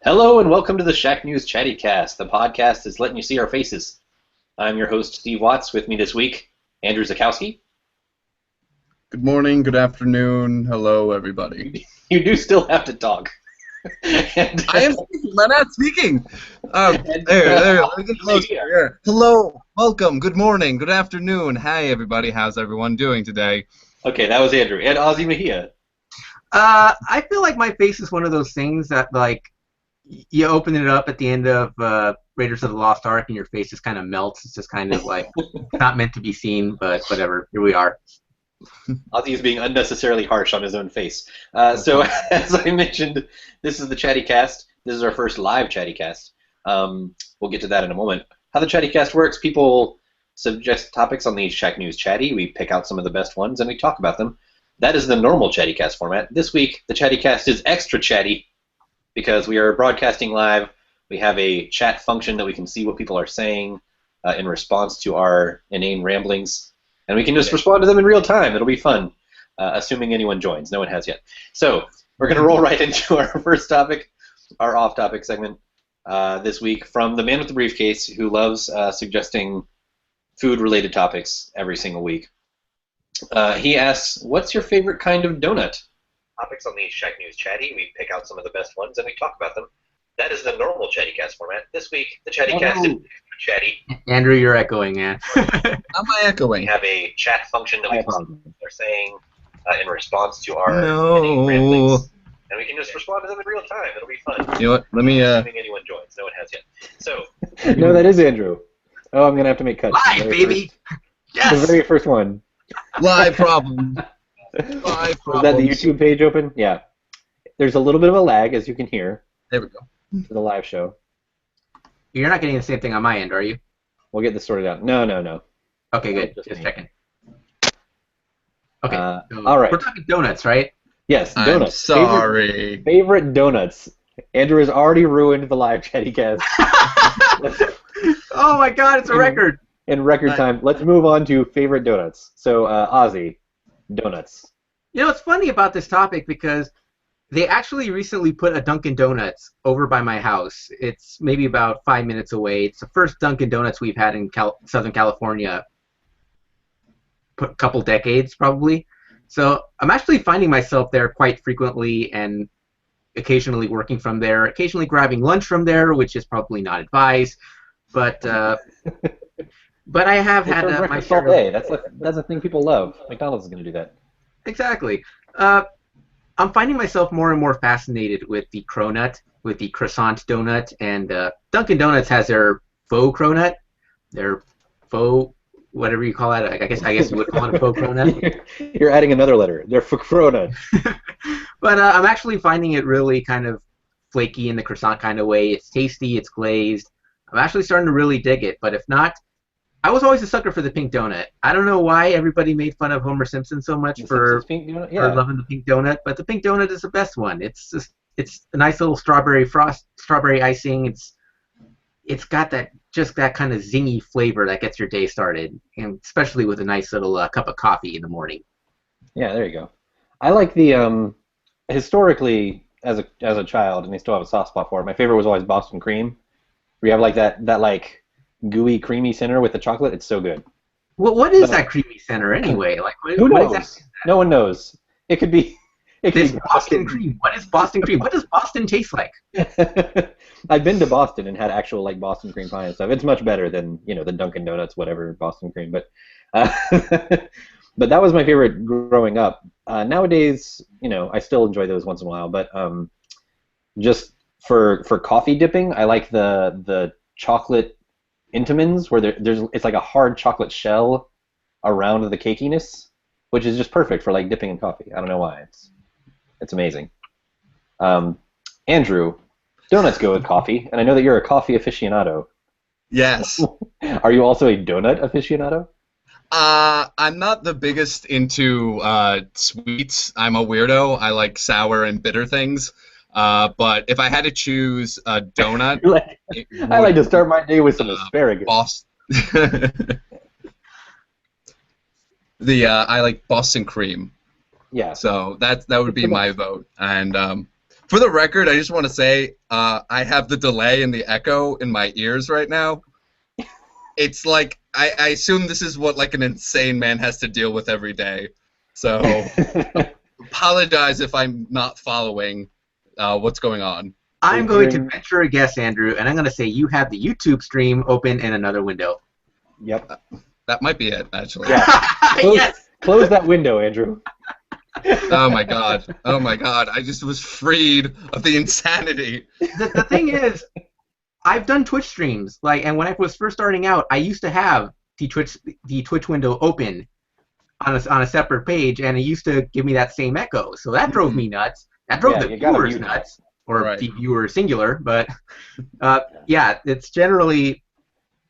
Hello and welcome to the Shack News Chattycast. The podcast is letting you see our faces. I'm your host, Steve Watts. With me this week, Andrew Zakowski. Good morning, good afternoon, hello everybody. You do still have to talk. I am speaking, I'm not speaking. There, let me get closer. Here. Hello, welcome, good morning, good afternoon. Hi everybody, how's everyone doing today? Okay, that was Andrew. And Ozzy Mejia. I feel like my face is one of those things that, like, you open it up at the end of Raiders of the Lost Ark and your face just kind of melts. It's just kind of like not meant to be seen, but whatever. Here we are. Ozzy is being unnecessarily harsh on his own face. So, as I mentioned, this is the Chattycast. This is our first live Chattycast. We'll get to that in a moment. How the Chattycast works, people suggest topics on the Shack News Chatty. We pick out some of the best ones and we talk about them. That is the normal Chattycast format. This week, the Chattycast is extra chatty because we are broadcasting live. We have a chat function that we can see what people are saying in response to our inane ramblings. And we can just respond to them in real time. It'll be fun, assuming anyone joins. No one has yet. So we're going to roll right into our first topic, our off-topic segment this week from the man with the briefcase who loves suggesting food-related topics every single week. He asks, what's your favorite kind of donut? Topics on the Shack News Chatty. We pick out some of the best ones and we talk about them. That is the normal Chattycast format. This week, the Chattycast is chatty. Andrew, you're echoing, man. Am I echoing? We have a chat function that we can see what they're saying in response to our ramblings. And we can just respond to them in real time. It'll be fun. You know what? Let me. Assuming anyone joins. No one has yet. So. No, that is Andrew. Oh, I'm going to have to make cuts. Live, baby! Yes! The very first one. Live problem. Live Is problem. that the YouTube page open? Yeah. There's a little bit of a lag, as you can hear, There we go. for the live show. You're not getting the same thing on my end, are you? We'll get this sorted out. No. Okay, good. Just Just me. checking. Okay. So all right. We're talking donuts, right? Yes, I'm donuts. sorry. Favorite donuts. Andrew has already ruined the live Chattycast Oh my god, it's a record! in record time. Let's move on to favorite donuts. So, Ozzy, donuts. You know, it's funny about this topic because they actually recently put a Dunkin' Donuts over by my house. It's maybe about 5 minutes away. It's the first Dunkin' Donuts we've had in Southern California a couple decades, probably. So I'm actually finding myself there quite frequently and occasionally working from there, occasionally grabbing lunch from there, which is probably not advised. But I have had my breakfast share all day. of... That's a thing people love. McDonald's is going to do that. Exactly. I'm finding myself more and more fascinated with the cronut, with the croissant donut, and Dunkin' Donuts has their faux cronut, their faux, whatever you call it. I guess you would call it a faux cronut. You're adding another letter. They're for cronut. But I'm actually finding it really kind of flaky in the croissant kind of way. It's tasty, it's glazed. I'm actually starting to really dig it. But if not, I was always a sucker for the pink donut. I don't know why everybody made fun of Homer Simpson so much for Pink donut? for Yeah. loving the pink donut, but the pink donut is the best one. It's a nice little strawberry icing. It's got that kind of zingy flavor that gets your day started, and especially with a nice little cup of coffee in the morning. Yeah, there you go. I like the historically as a child, and I still have a soft spot for it. My favorite was always Boston cream. Where you have like that like gooey, creamy center with the chocolate. It's so good. What is that creamy center anyway? Like Who what knows? exactly is No one knows. It could be. It could this be Boston cream? What is Boston cream? What does Boston taste like? I've been to Boston and had actual like Boston cream pie and stuff. It's much better than the Dunkin' Donuts whatever Boston cream, but but that was my favorite growing up. Nowadays, I still enjoy those once in a while, but just for coffee dipping, I like the chocolate Intamins where it's like a hard chocolate shell around the cakiness, which is just perfect for like dipping in coffee. I don't know why. It's amazing. Andrew, donuts go with coffee, and I know that you're a coffee aficionado. Yes. Are you also a donut aficionado? I'm not the biggest into sweets. I'm a weirdo. I like sour and bitter things. But if I had to choose a donut, I like to start my day with some asparagus. I like Boston cream. Yeah. So that would be my vote. And For the record, I just want to say I have the delay and the echo in my ears right now. It's like I assume this is what like an insane man has to deal with every day. So apologize if I'm not following what's going on. I'm going to venture a guess, Andrew, and I'm going to say you have the YouTube stream open in another window. Yep. That might be it, actually. Yeah. Yes. Close that window, Andrew. Oh my god. Oh my god. I just was freed of the insanity. The thing is, I've done Twitch streams, and when I was first starting out, I used to have the Twitch window open on a separate page, and it used to give me that same echo. So that drove me nuts. That drove the viewers nuts, or the viewer singular. But yeah, it's generally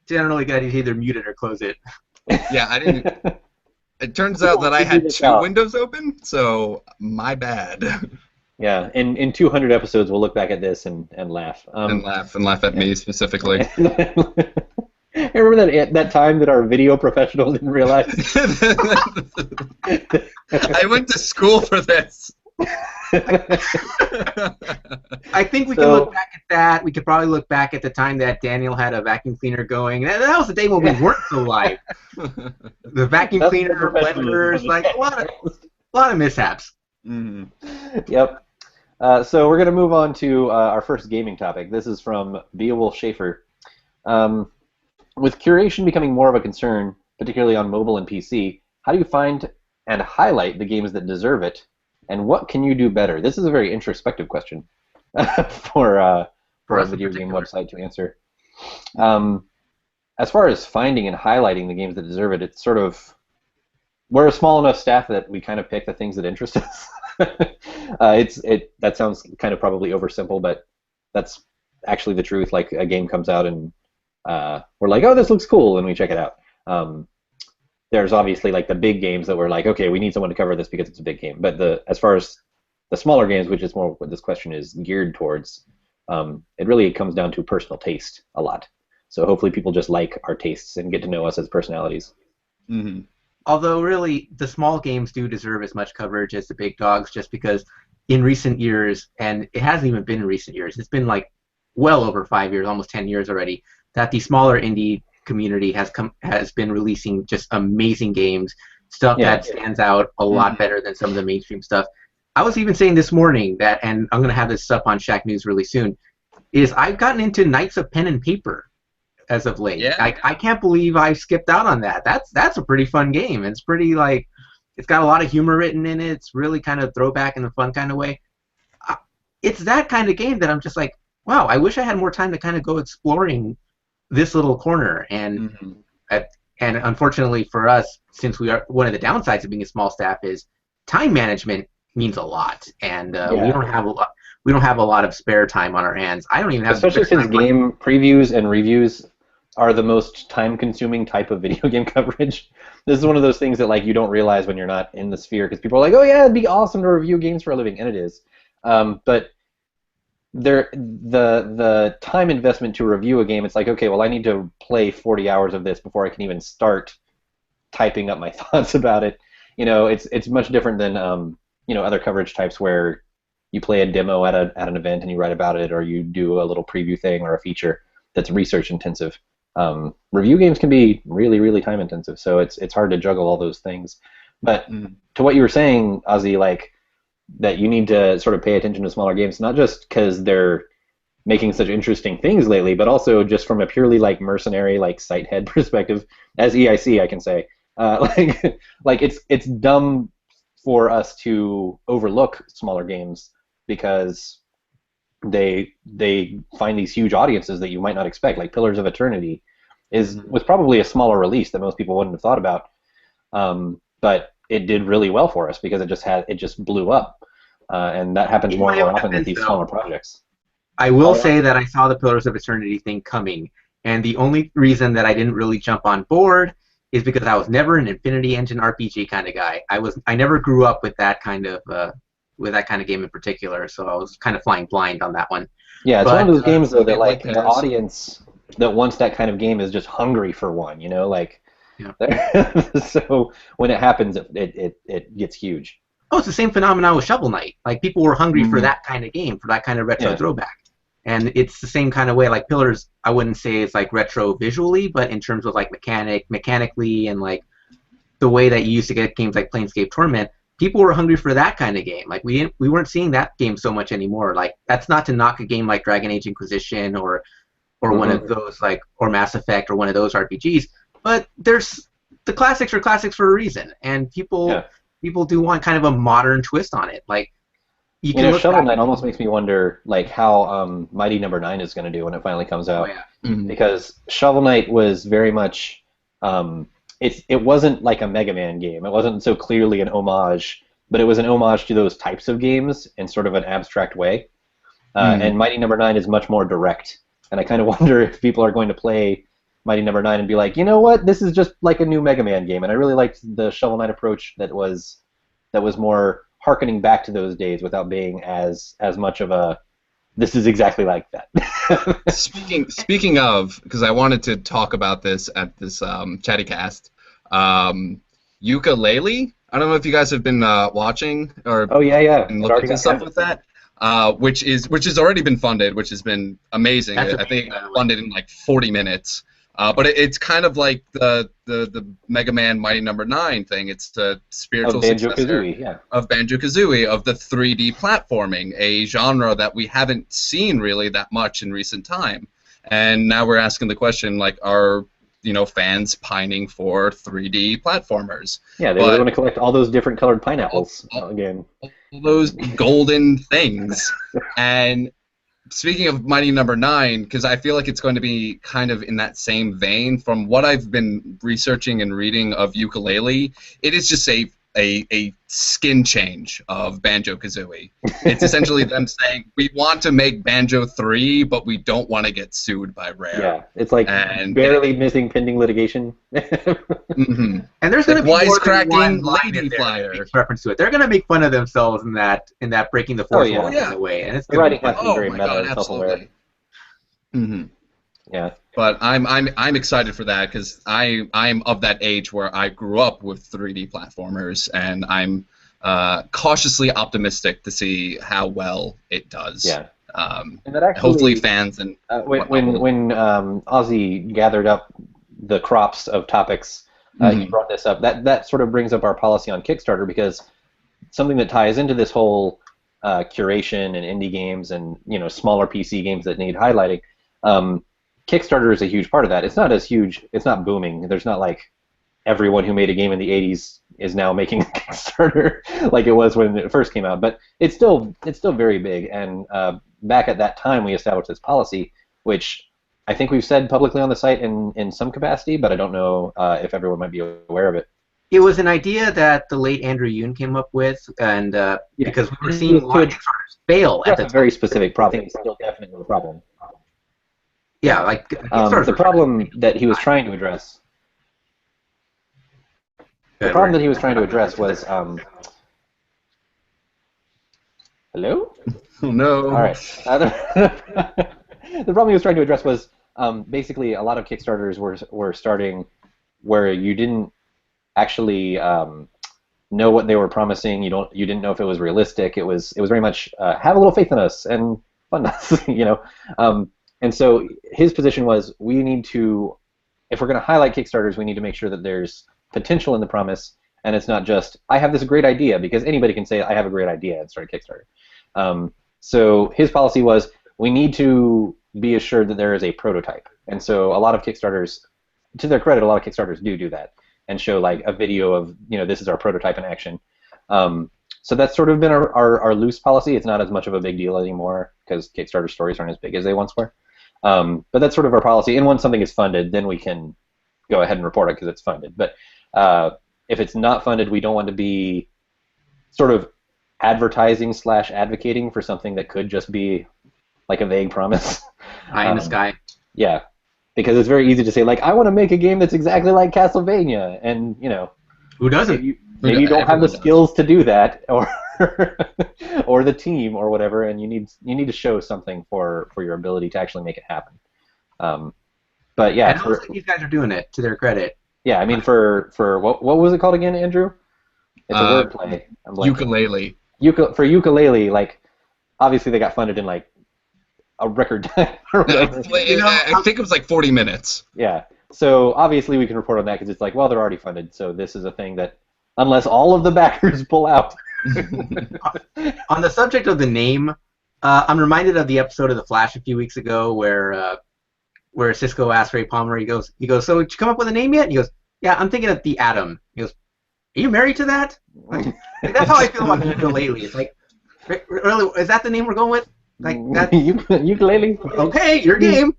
got to either mute it or close it. Yeah, I didn't. It turns out that I had two windows open, so my bad. Yeah, in 200 episodes, we'll look back at this and laugh. And laugh at me specifically. I remember that time that our video professional didn't realize. I went to school for this. I think we can look back at that. We could probably look back at the time that Daniel had a vacuum cleaner going. That was the day when we weren't so live. The vacuum cleaner, blenders, like a lot of mishaps. Mm-hmm. Yep. So we're going to move on to our first gaming topic. This is from Beowulf Schaefer. With curation becoming more of a concern, particularly on mobile and PC, how do you find and highlight the games that deserve it, and what can you do better? This is a very introspective question for a video game website to answer. As far as finding and highlighting the games that deserve it, it's sort of, we're a small enough staff that we kind of pick the things that interest us. That sounds kind of probably oversimple, but that's actually the truth. Like, a game comes out and we're like, oh, this looks cool, and we check it out. There's obviously like the big games that we're like, okay, we need someone to cover this because it's a big game. But as far as the smaller games, which is more what this question is geared towards, it really comes down to personal taste a lot. So hopefully people just like our tastes and get to know us as personalities. Mm-hmm. Although really, the small games do deserve as much coverage as the big dogs, just because in recent years, and it hasn't even been in recent years, it's been like well over 5 years, almost 10 years already, that the smaller indie community has been releasing just amazing games, stuff that stands out a lot better than some of the mainstream stuff. I was even saying this morning that, and I'm going to have this up on Shack News really soon, is I've gotten into Knights of Pen and Paper as of late. Yeah. I can't believe I skipped out on that. That's a pretty fun game. It's pretty, like, it's got a lot of humor written in it. It's really kind of throwback in a fun kind of way. It's that kind of game that I'm just like, wow, I wish I had more time to kind of go exploring this little corner. And and unfortunately for us, since we are, one of the downsides of being a small staff is time management means a lot, and we don't have a lot of spare time on our hands. I don't even have, especially since game previews and reviews are the most time-consuming type of video game coverage. This is one of those things that, like, you don't realize when you're not in the sphere, because people are like, oh yeah, it'd be awesome to review games for a living, and it is. But the time investment to review a game, it's like, okay, well, I need to play 40 hours of this before I can even start typing up my thoughts about it. You know, it's much different than other coverage types where you play a demo at an event and you write about it, or you do a little preview thing or a feature that's research intensive. Review games can be really, really time intensive, so it's hard to juggle all those things. But to what you were saying, Ozzy, like, that you need to sort of pay attention to smaller games, not just because they're making such interesting things lately, but also just from a purely like mercenary, like site head perspective. As EIC, I can say, like it's dumb for us to overlook smaller games because they find these huge audiences that you might not expect. Like Pillars of Eternity was probably a smaller release that most people wouldn't have thought about, but it did really well for us because it just blew up, and that happens more and more often with these smaller projects. I will say that I saw the Pillars of Eternity thing coming, and the only reason that I didn't really jump on board is because I was never an Infinity Engine RPG kind of guy. I never grew up with that kind of game in particular, so I was kind of flying blind on that one. Yeah, it's one of those games though that like the audience that wants that kind of game is just hungry for one, like. Yeah. So when it happens, it gets huge. Oh, it's the same phenomenon with Shovel Knight. Like, people were hungry for Mm. that kind of game, for that kind of retro Yeah. throwback. And it's the same kind of way. Like, Pillars, I wouldn't say it's like retro visually, but in terms of like mechanically, and like the way that you used to get games like Planescape Torment, people were hungry for that kind of game. Like, we weren't seeing that game so much anymore. Like, that's not to knock a game like Dragon Age Inquisition or one of those, like, or Mass Effect or one of those RPGs, but there's the classics are classics for a reason, and people do want kind of a modern twist on it. Like, you can look Shovel back Knight almost makes me wonder, like, how Mighty Number 9 is going to do when it finally comes out. Oh, yeah. Because Shovel Knight was very much, it wasn't like a Mega Man game. It wasn't so clearly an homage, but it was an homage to those types of games in sort of an abstract way. And Mighty Number 9 is much more direct. And I kind of wonder if people are going to play Mighty Number 9 and be like, you know what, this is just like a new Mega Man game. And I really liked the Shovel Knight approach that was more harkening back to those days without being as much of a, this is exactly like that. Speaking of, because I wanted to talk about this at this Chattycast, Yooka-Laylee. I don't know if you guys have been watching or Oh yeah. been looking at stuff with that. Which has already been funded, which has been amazing. I think funded in like 40 minutes. But it's kind of like the Mega Man Mighty Number 9 thing. It's the spiritual successor of Banjo-Kazooie, of the 3D platforming, a genre that we haven't seen really that much in recent time. And now we're asking the question, like, are fans pining for 3D platformers? Yeah, they want to collect all those different colored pineapples again. All those golden things. And speaking of Mighty Number 9, because I feel like it's going to be kind of in that same vein, from what I've been researching and reading of Yooka-Laylee, it is just a skin change of Banjo-Kazooie. It's essentially them saying, we want to make Banjo 3, but we don't want to get sued by Rare. Yeah, it's like barely missing pending litigation. Mm-hmm. And there's going to be wisecracking lady flyer reference to it. They're going to make fun of themselves in that breaking the fourth wall in a way, and it's the writing has to be very meta and self-aware. Mm-hmm. Yeah. But I'm excited for that because I'm of that age where I grew up with 3D platformers, and I'm cautiously optimistic to see how well it does. Yeah. And that actually, hopefully fans and when Ozzy gathered up the crops of topics, he brought this up. That sort of brings up our policy on Kickstarter, because something that ties into this whole curation and indie games and smaller PC games that need highlighting. Kickstarter is a huge part of that. It's not as huge. It's not booming. There's not like everyone who made a game in the 80s is now making a Kickstarter like it was when it first came out. But it's still very big. And back at that time, we established this policy, which I think we've said publicly on the site in some capacity, but I don't know if everyone might be aware of it. It was an idea that the late Andrew Yoon came up with, and because we were seeing a lot of Kickstarters fail at the time. A very specific problem. It's still definitely a problem. Yeah, like the problem that he was trying to address. The problem that he was trying to address was. Hello? Oh, no. All right. The problem he was trying to address was basically a lot of Kickstarters were starting where you didn't actually know what they were promising. You didn't know if it was realistic. It was very much have a little faith in us and fund us, And so his position was, we need to, if we're going to highlight Kickstarters, we need to make sure that there's potential in the promise, and it's not just, I have this great idea, because anybody can say, I have a great idea and start a Kickstarter. So his policy was, we need to be assured that there is a prototype. And so a lot of Kickstarters, to their credit, a lot of Kickstarters do that and show like a video of, this is our prototype in action. So that's sort of been our loose policy. It's not as much of a big deal anymore because Kickstarter stories aren't as big as they once were. But that's sort of our policy. And once something is funded, then we can go ahead and report it because it's funded. But if it's not funded, we don't want to be sort of advertising / advocating for something that could just be like a vague promise. Eye in the sky. Yeah, because it's very easy to say, like, I want to make a game that's exactly like Castlevania, and who doesn't? Maybe you don't have the skills to do that, or or the team, or whatever, and you need to show something for your ability to actually make it happen. But yeah, these guys are doing it to their credit. Yeah, I mean, for what was it called again, Andrew? It's a wordplay. I'm blanking. Ukulele. For ukulele, like obviously they got funded in like a record time or whatever. I think it was like 40 minutes. Yeah. So obviously we can report on that because it's like, well, they're already funded, so this is a thing that unless all of the backers pull out. On the subject of the name, I'm reminded of the episode of The Flash a few weeks ago where Cisco asked Ray Palmer, he goes, so did you come up with a name yet? And he goes, yeah, I'm thinking of the Atom. He goes, are you married to that? Like, that's how I feel about ukulele. It's like, really, is that the name we're going with? Like that? Ukulele? Okay, your game.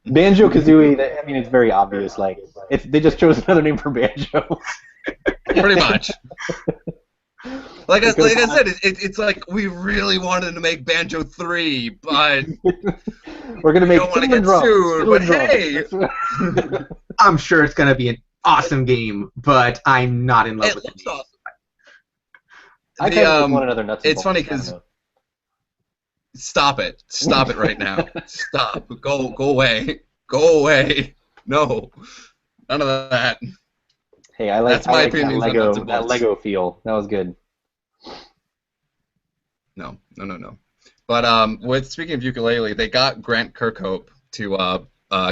Banjo-Kazooie, I mean, it's very obvious. Like, they just chose another name for Banjo. Pretty much. Like I said, it's like we really wanted to make Banjo 3, but we're gonna make. Don't want to get sued, but hey, I'm sure it's gonna be an awesome game, but I'm not in love with it. Awesome. I kind of want another nuts. It's funny because stop it right now. Stop. Go away. No, none of that. Hey, I like opinion. That Lego feel. That was good. No. But speaking of ukulele, they got Grant Kirkhope to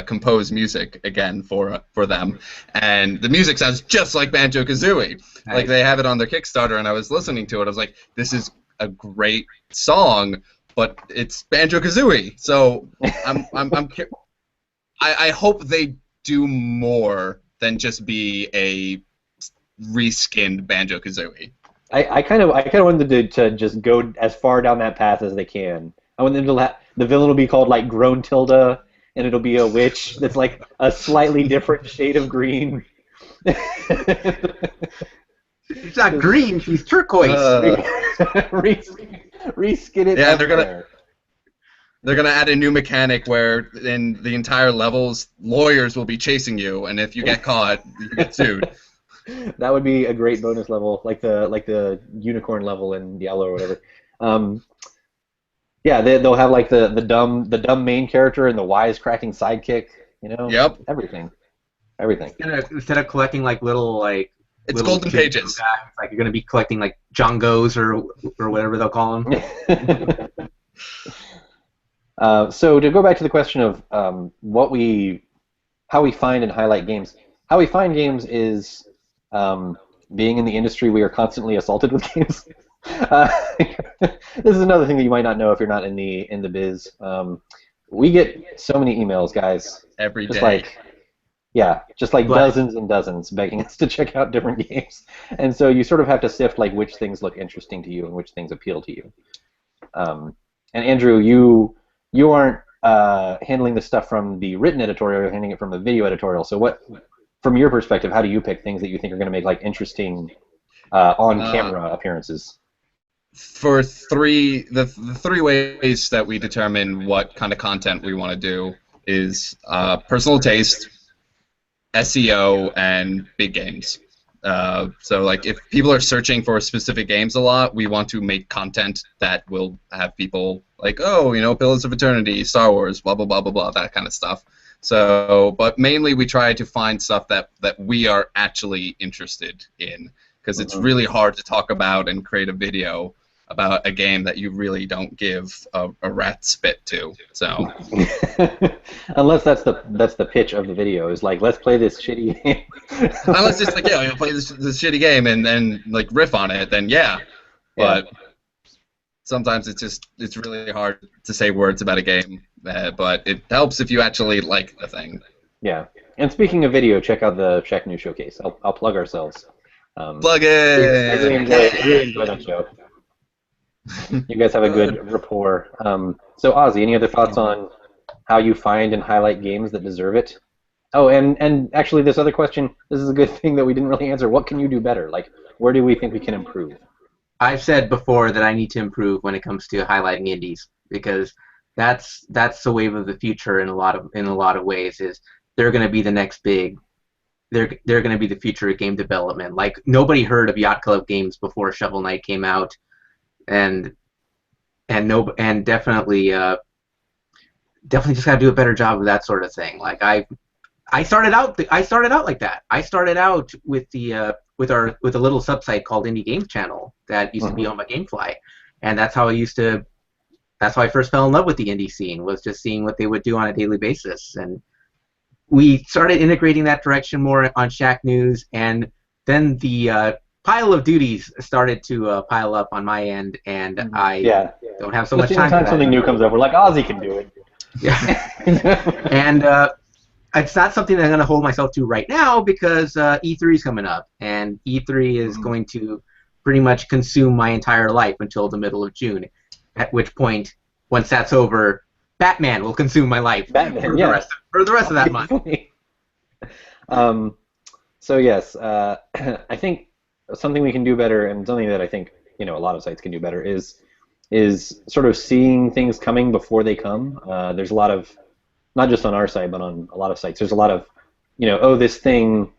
compose music again for them, and the music sounds just like Banjo-Kazooie. Nice. Like they have it on their Kickstarter, and I was listening to it. I was like, this is a great song, but it's Banjo-Kazooie. So I hope they do more than just be a reskinned Banjo-Kazooie. I kind of wanted to just go as far down that path as they can. I want them to the villain will be called like Grown Tilda, and it'll be a witch that's like a slightly different shade of green. She's not green, she's turquoise. Reskin it. Yeah, they're gonna add a new mechanic where in the entire levels, lawyers will be chasing you, and if you get caught, you get sued. That would be a great bonus level, like the unicorn level in Diablo or whatever. Yeah, they'll have like the dumb main character and the wisecracking sidekick. You know. Yep. Everything. Instead of collecting like little like. It's golden pages. Like you're gonna be collecting like Jongos or whatever they'll call them. So to go back to the question of how we find and highlight games. How we find games is being in the industry. We are constantly assaulted with games. This is another thing that you might not know if you're not in the biz. We get so many emails, guys. Every day. Just like dozens and dozens begging us to check out different games. And so you sort of have to sift like which things look interesting to you and which things appeal to you. And Andrew, you aren't handling the stuff from the written editorial, you're handling it from the video editorial. So what, from your perspective, how do you pick things that you think are going to make like interesting on-camera appearances? For the three ways that we determine what kind of content we want to do is personal taste, SEO, and big games. So like if people are searching for specific games a lot, we want to make content that will have people like, oh, Pillars of Eternity, Star Wars, blah, blah, blah, blah, blah, that kind of stuff. So, but mainly we try to find stuff that we are actually interested in, because it's really hard to talk about and create a video about a game that you really don't give a rat's spit to. So unless that's the pitch of the video, is like, let's play this shitty game. Unless it's like, yeah, play this shitty game and then like riff on it, then yeah. But sometimes it's really hard to say words about a game, but it helps if you actually like the thing. Yeah. And speaking of video, check out the Shack News Showcase. I'll plug ourselves. Plug it. I really enjoy that show. You guys have a good rapport. So Ozzy, any other thoughts on how you find and highlight games that deserve it? Oh, and actually this other question, this is a good thing that we didn't really answer. What can you do better? Like, where do we think we can improve? I've said before that I need to improve when it comes to highlighting indies, because that's the wave of the future in a lot of ways. Is they're going to be the next big. They're going to be the future of game development. Like, nobody heard of Yacht Club games before Shovel Knight came out. And definitely just gotta do a better job of that sort of thing. Like I started out like that. I started out with the with a little subsite called Indie Games Channel that used to be owned by GameFly, and that's how I first fell in love with the indie scene, was just seeing what they would do on a daily basis. And we started integrating that direction more on Shack News, and then the pile of duties started to pile up on my end, and I don't have so much time for that. Something new comes up, we're like, Ozzy can do it. Yeah. And it's not something that I'm going to hold myself to right now because E3 is coming up, and E3 is going to pretty much consume my entire life until the middle of June, at which point, once that's over, Batman will consume my life for the rest of that month. So yes, I think something we can do better, and something that I think a lot of sites can do better, is sort of seeing things coming before they come. There's a lot of, not just on our site, but on a lot of sites, there's a lot of, this thing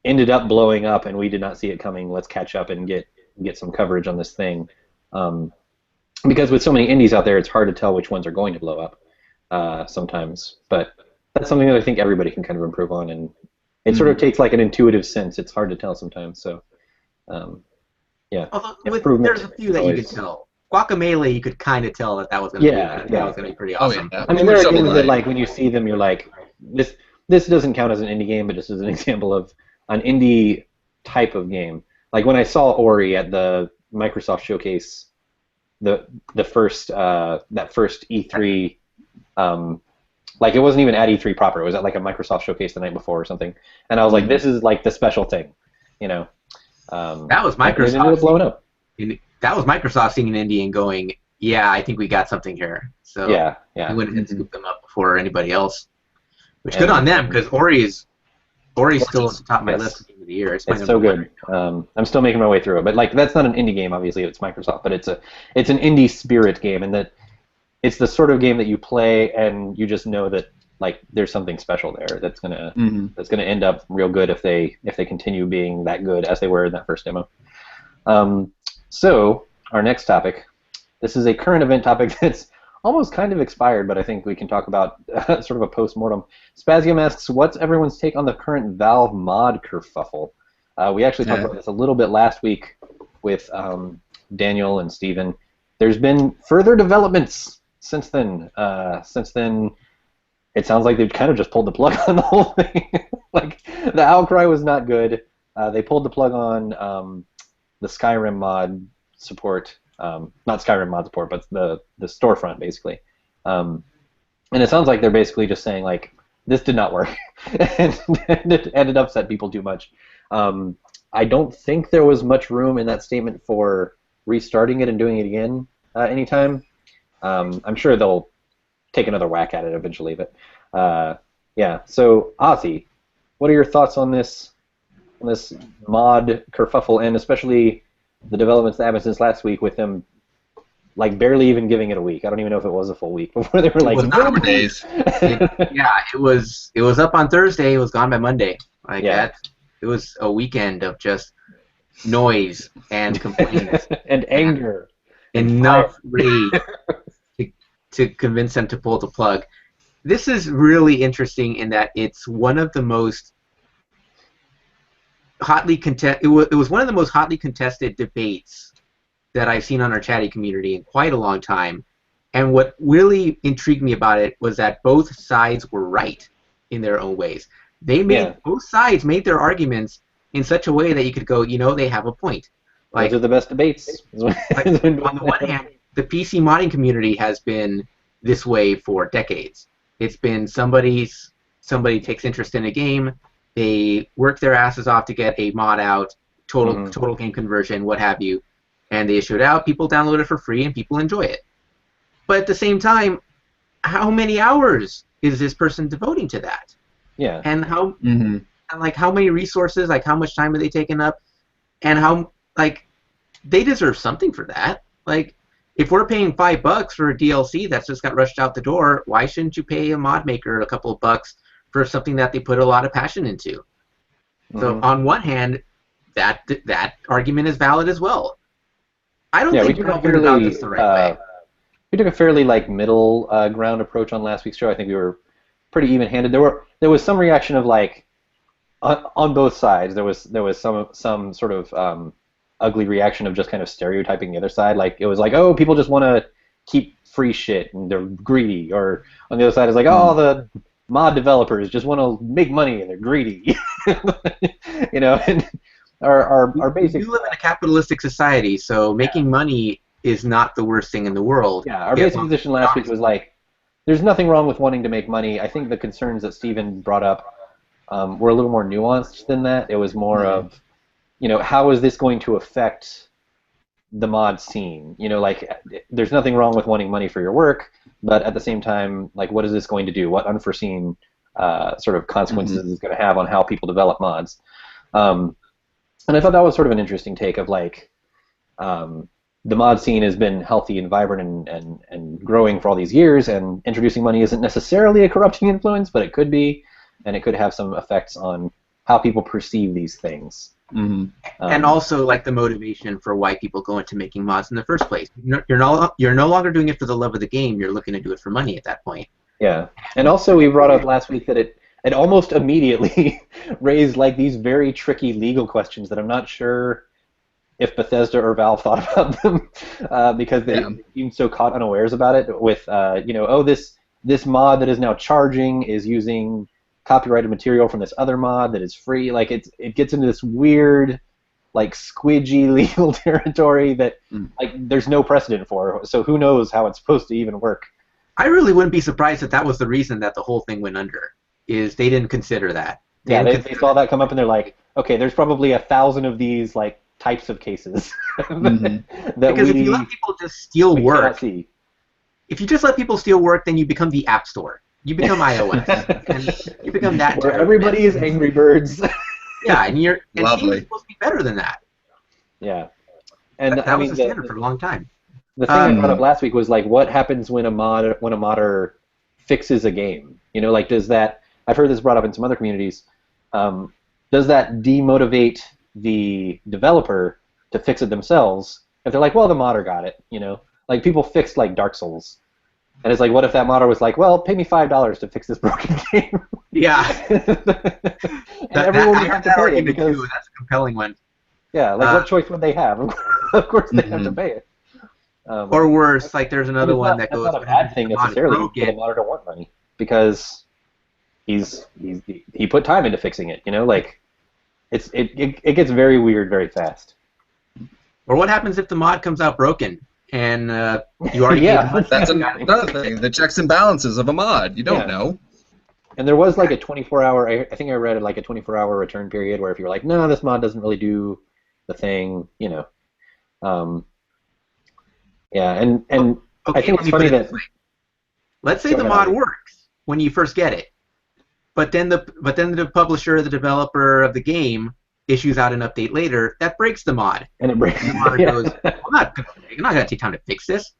ended up blowing up and we did not see it coming. Let's catch up and get some coverage on this thing. Because with so many indies out there, it's hard to tell which ones are going to blow up sometimes. But that's something that I think everybody can kind of improve on, and it sort of takes like an intuitive sense. It's hard to tell sometimes. So, yeah. Although there's a few that you could tell. Guacamelee, you could kind of tell that was going to that was going to be pretty awesome. Oh, yeah. I mean, there are games that, like, when you see them, you're like, this doesn't count as an indie game, but just as an example of an indie type of game. Like when I saw Ori at the Microsoft showcase, the first that first E3, like it wasn't even at E3 proper. It was at like a Microsoft showcase the night before or something, and I was like, this is like the special thing, That was Microsoft. It ended up blowing up. That was Microsoft seeing an indie and going, yeah, I think we got something here. So yeah. We went and scooped them up before anybody else. Which good on them, because Ori's still at the top of my list at the end of the year. It's so good. I'm still making my way through it, but like that's not an indie game, obviously. It's Microsoft, but it's an indie spirit game, and that it's the sort of game that you play and you just know that like there's something special there that's gonna end up real good if they continue being that good as they were in that first demo. So our next topic, this is a current event topic that's almost kind of expired, but I think we can talk about sort of a post-mortem. Spazium asks, what's everyone's take on the current Valve mod kerfuffle? We actually talked about this a little bit last week with Daniel and Steven. There's been further developments since then. It sounds like they've kind of just pulled the plug on the whole thing. Like, the outcry was not good. They pulled the plug on the Skyrim mod support. Not Skyrim mod support, but the storefront, basically. And it sounds like they're basically just saying, like, this did not work. and it upset people too much. I don't think there was much room in that statement for restarting it and doing it again anytime. I'm sure they'll take another whack at it eventually. But, yeah. So, Ozzy, what are your thoughts on this mod kerfuffle, and especially the developments that happened since last week with them, like, barely even giving it a week? I don't even know if it was a full week before they were like, it was 4 days. It was up on Thursday. It was gone by Monday. Like that. It was a weekend of just noise and complaints and anger, enough rage to convince them to pull the plug. This is really interesting in that it's one of the most it was one of the most hotly contested debates that I've seen on our chatty community in quite a long time. And what really intrigued me about it was that both sides were right in their own ways. Both sides made their arguments in such a way that you could go, they have a point. Like, those are the best debates. Like, on the one hand, the PC modding community has been this way for decades. It's been somebody takes interest in a game, they work their asses off to get a mod out, total game conversion, what have you, and they issue it out, people download it for free, and people enjoy it. But at the same time, how many hours is this person devoting to that? Yeah. And how many resources, like how much time are they taking up, and how, like, they deserve something for that. Like, if we're paying $5 for a DLC that's just got rushed out the door, why shouldn't you pay a mod maker a couple of bucks for something that they put a lot of passion into? So on one hand, that argument is valid as well. I don't think Valve went about this the right way. We took a fairly middle ground approach on last week's show. I think we were pretty even-handed. There was some reaction of like, on both sides, there was some sort of ugly reaction of just kind of stereotyping the other side. Like it was like, oh, people just want to keep free shit and they're greedy. Or on the other side, it's like, oh, the mod developers just want to make money and they're greedy. You know, and our basic. We live in a capitalistic society, so making money is not the worst thing in the world. Yeah, our basic position last week was like, there's nothing wrong with wanting to make money. I think the concerns that Steven brought up were a little more nuanced than that. It was more of, you know, how is this going to affect the mod scene? You know, like, there's nothing wrong with wanting money for your work, but at the same time, like, what is this going to do? What unforeseen sort of consequences is it going to have on how people develop mods? And I thought that was sort of an interesting take of, like, the mod scene has been healthy and vibrant and growing for all these years, and introducing money isn't necessarily a corrupting influence, but it could be, and it could have some effects on how people perceive these things. And also, like, the motivation for why people go into making mods in the first place. You're no longer doing it for the love of the game. You're looking to do it for money at that point. Yeah, and also we brought up last week that it almost immediately raised like these very tricky legal questions that I'm not sure if Bethesda or Valve thought about them because they seemed so caught unawares about it. With you know, oh, this mod that is now charging is using copyrighted material from this other mod that is free. Like it gets into this weird, like, squidgy legal territory that like there's no precedent for. So who knows how it's supposed to even work? I really wouldn't be surprised if that was the reason that the whole thing went under. Is they didn't consider that. They saw that come up and they're like, okay, there's probably 1,000 of these like types of cases. That because if you let people just steal work, if you just let people steal work, then you become the App Store. You become iOS, and you become that. Where everybody is Angry Birds. Yeah, and Steam Lovely. is supposed to be better than that. Yeah, and that was the standard for a long time. The thing I brought up last week was like, what happens when a modder fixes a game? You know, like, does that? I've heard this brought up in some other communities. Does that demotivate the developer to fix it themselves? If they're like, well, the modder got it, you know, like people fixed like Dark Souls. And it's like, what if that modder was like, well, pay me $5 to fix this broken game? Yeah. And everyone would have to pay it because that's a compelling one. Yeah, like what choice would they have? Of course they have to pay it. Or worse, like there's another one that goes. It's not a bad thing necessarily for the modder to want money because he put time into fixing it. You know, like it gets very weird very fast. Or what happens if the mod comes out broken? And you already that's another thing. The checks and balances of a mod. You don't know. And there was like a 24-hour. I think I read like a 24-hour return period where if you're like, no, this mod doesn't really do the thing, you know. And I think it's funny that. Let's say the mod works when you first get it, but then the publisher or the developer of the game issues out an update later that breaks the mod. And it breaks. And the modder goes, I'm not going to take time to fix this.